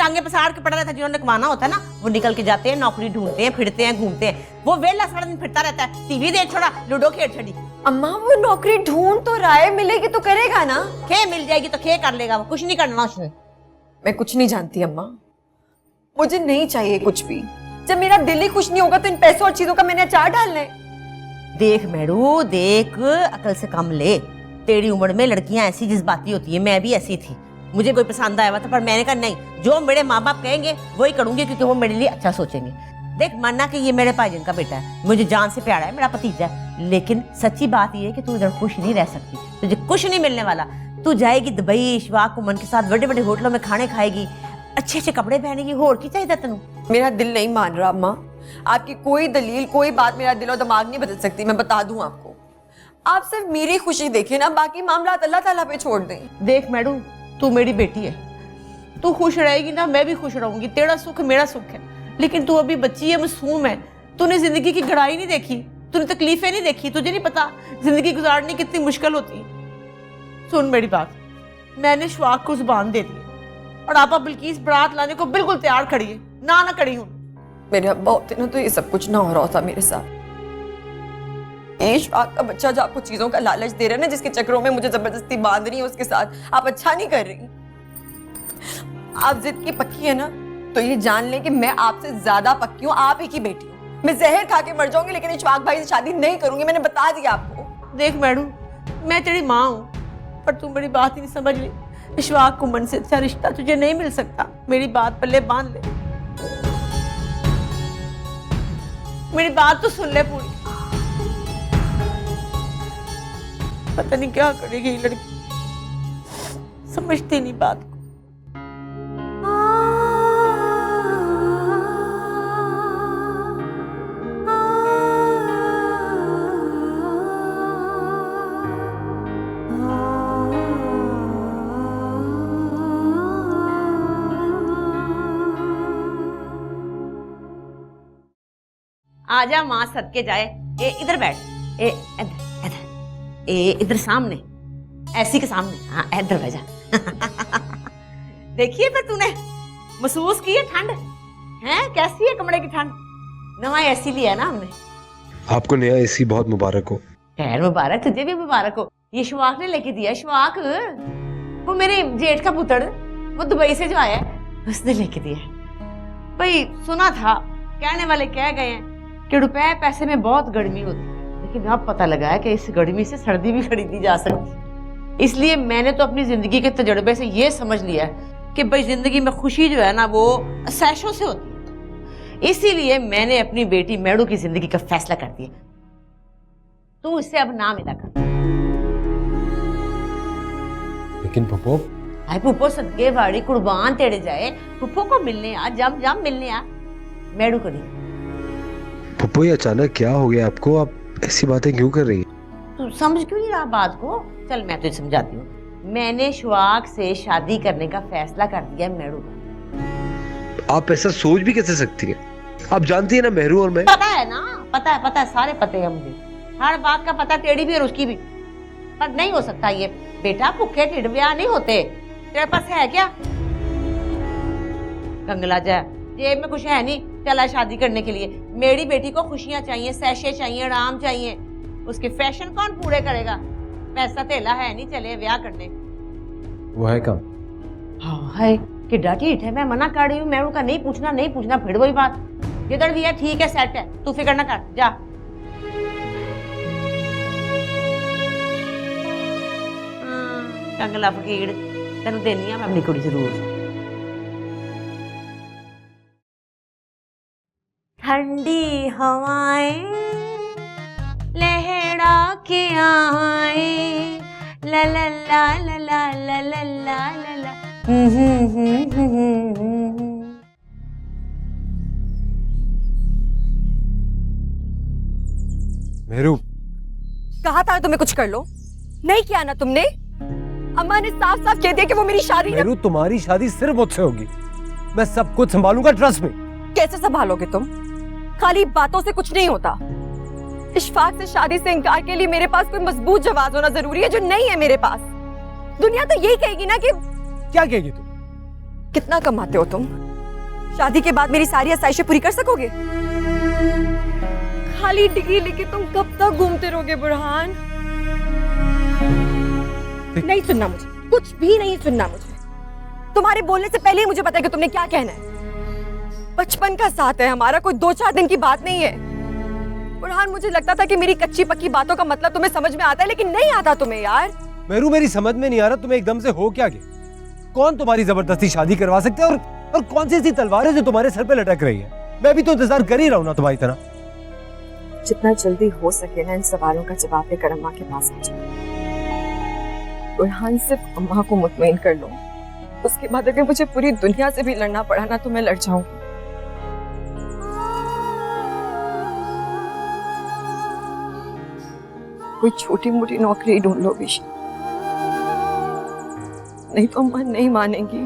टांगे पसार के पड़ा रहता है। जिन्होंने कमाना होता है ना, वो निकल के जाते हैं, नौकरी ढूंढते हैं, फिरते हैं, घूमते हैं। वो वेला सारा दिन फिरता रहता है, टीवी देख छोड़ा, लूडो खेल छड़ी। अम्मा वो नौकरी ढूंढ तो रहा है, मिलेगी तो करेगा ना। खे मिल जाएगी तो खे कर लेगा, वो कुछ नहीं करना उसने। मैं कुछ नहीं जानती अम्मा, मुझे नहीं चाहिए कुछ भी। जब मेरा दिल ही खुश नहीं होगा तो इन पैसों और चीजों का मैंने अचार डालना है। देख मैडू देख, अकल से कम ले। तेरी उम्र में लड़कियां ऐसी जज्बाती होती है, मैं भी ऐसी थी। मुझे कोई पसंद आया हुआ था, पर मैंने कहा नहीं, जो मेरे माँ बाप कहेंगे वही करूंगी, क्योंकि वो मेरे लिए अच्छा सोचेंगे। देख मानना कि ये मेरे भाईजान का बेटा है, मुझे जान से प्यारा है, मेरा भतीजा है, लेकिन सच्ची बात ये है कि तू इधर खुश नहीं रह सकती। तुझे कुछ नहीं मिलने वाला। तू जाएगी दुबई, इशफाक कुमन के साथ बड़े बड़े होटलों में खाने खाएगी, अच्छे अच्छे कपड़े पहनेगी, होर की चाहिए तेनू। मेरा दिल नहीं मान रहा अम्मा, आपकी कोई दलील कोई बात मेरा दिल और दिमाग नहीं बदल सकती। मैं बता दूं आपको, आप सिर्फ मेरी खुशी देखें ना, बाकी मामला अल्लाह ताला पे छोड़ दें। देख मैडू, तू मेरी बेटी है, तू खुश रहेगी ना, मैं भी खुश रहूंगी। तेरा सुख मेरा सुख है, लेकिन तू अभी बच्ची है, मासूम है। तूने जिंदगी की गहराई नहीं देखी, तूने तकलीफें नहीं देखी, तुझे नहीं पता जिंदगी गुजारनी कितनी मुश्किल होती। सुन मेरी बात, मैंने शवाक को जुबान दे दी और आपा बिल्किस बारात लाने को बिल्कुल तैयार खड़ी है, ना कड़ी हूं। मेरे अब्बा होते ना तो ये सब कुछ ना हो रहा होता मेरे साथ। इशफाक का बच्चा जो आपको चीजों का लालच दे रहा है ना, जिसके चक्रों में मुझे जबरदस्ती बांध रही है उसके साथ, आप अच्छा नहीं कर रही। आप जिद की पक्की है ना, तो ये जान लें कि मैं आपसे ज्यादा पक्की हूँ, आप ही की बेटी हूँ। मैं जहर खा के मर जाऊंगी, लेकिन इशफाक भाई से शादी नहीं करूंगी, मैंने बता दिया आपको। देख मैडू, मैं तेरी माँ हूँ, पर तू मेरी बात ही नहीं समझ रही। इशफाक कुमन से अच्छा रिश्ता तुझे नहीं मिल सकता, मेरी बात पल्ले बांध ले। मेरी बात तो सुन ले पूरी। पता नहीं क्या करेगी ये लड़की, समझती नहीं बात को। आजा माँ सदके जाए। ए इधर बैठ, ए इधर इधर, ए इधर सामने, ऐसी के सामने, हाँ इधर बैठ जा। देखिए फिर तूने महसूस की है ठंड है? कैसी है कमरे की ठंड? नवा एसी लिया है ना हमने। आपको नया एसी बहुत मुबारक हो। खैर मुबारक, तुझे भी मुबारक हो। ये शवाक ने लेके दिया। शवाक वो मेरे जेठ का पुत्र, वो दुबई से जो आया है, उसने लेके दिया। भाई सुना था, कहने वाले कह गए हैं कि रुपए पैसे में बहुत गर्मी होती है, लेकिन अब पता लगा है कि इस गर्मी से सर्दी भी खरीदी जा सकती। इसलिए मैंने तो अपनी जिंदगी के तजुर्बे से ये समझ लिया है कि भाई जिंदगी में खुशी जो है ना, वो सैशों से होती है। इसीलिए मैंने अपनी बेटी मैडू की जिंदगी का फैसला कर दिया। तू इससे अब ना मिला कर। लेकिन पप्पो, हाय पुप्पो, सदके वाड़ी कुर्बान तेरे जाए। पुप्पो को मिलने आ, जम जम मिलने आ, मैडू को नहीं। पप्पो ये अचानक क्या हो गया आपको? आप ऐसी बातें क्यों कर रही हैं? तू समझ क्यों नहीं रहा बात को? चल मैं तुझे समझाती हूँ। मैंने शवाक से शादी करने का फैसला कर दिया मैडू का। आप ऐसा सोच भी कैसे सकती हैं? आप जानती है ना मेहरू और मैं। पता है ना, पता है, सारे पते हैं मुझे, हर बात का पता, तेरी भी और उसकी भी। पर नहीं हो सकता ये बेटा, भूखे ढिड ब्याह नहीं होते। तेरे पास है क्या? कंगला जा, जेब में कुछ है नहीं चला शादी करने के लिए। मेरी बेटी को खुशियां चाहिए, सैशे चाहिए, आराम चाहिए। उसके फैशन कौन पूरे करेगा? पैसा तेला है नहीं चले ब्याह करने। वो है कम। हाँ है कि ढीठ है। मैं मना कर रही हूँ मैडू का, नहीं पूछना, फिर वही बात। जिधर भी है ठीक है, सेट है, तू फिक्र ना कर, जा। कंगला फकीर, तेन देनी है मैं अपनी कुड़ी जरूर। ठंडी हवाएं लहरा के आए, ला ला ला ला ला ला ला ला ला। मेहरू, कहा था तुम्हें कुछ कर लो, नहीं किया ना तुमने। अम्मा ने साफ साफ कह दिया कि वो मेरी शादी मेहरू, तुम्हारी शादी सिर्फ मुझसे होगी। मैं सब कुछ संभालूंगा, ट्रस्ट में। कैसे संभालोगे तुम? खाली बातों से कुछ नहीं होता। इशफाक से शादी से इनकार के लिए मेरे पास कोई मजबूत जवाब होना जरूरी है, जो नहीं है मेरे पास। दुनिया तो यही कहेगी ना कि क्या कहेगी तुम? कितना कमाते हो तुम? शादी के बाद मेरी सारी आसाइशें पूरी कर सकोगे? खाली डिग्री लेके तुम कब तक घूमते रहोगे बुरहान? नहीं सुनना मुझे, कुछ भी नहीं सुनना मुझे। तुम्हारे बोलने से पहले ही मुझे पता है कि तुमने क्या कहना है। बचपन का साथ है हमारा, कोई 2-4 दिन की बात नहीं है। बुरहान, मुझे लगता था कि मेरी कच्ची पक्की बातों का मतलब तुम्हें समझ में आता है, लेकिन नहीं आता तुम्हें यार। मेरू, मेरी समझ में नहीं आ रहा तुम्हें एकदम से हो क्या गया? कौन तुम्हारी जबरदस्ती शादी करवा सकते है और कौन सी ऐसी तलवार है जो तुम्हारे सर पे लटक रही है? मैं भी तो इंतजार कर ही रहा हूं ना तुम्हारी तरह। जितना जल्दी हो सके ना इन सवालों का जवाब लेकर अम्मा के पास आ जाओ। बुरहान, सिर्फ अम्मा को मुतमईन कर लो, उसके बाद अगर मुझे पूरी दुनिया से भी लड़ना पड़ा ना तो मैं लड़ जाऊंगी। कोई छोटी मोटी नौकरी ढूंढ लो विशी, नहीं तो अम्मा नहीं मानेंगी।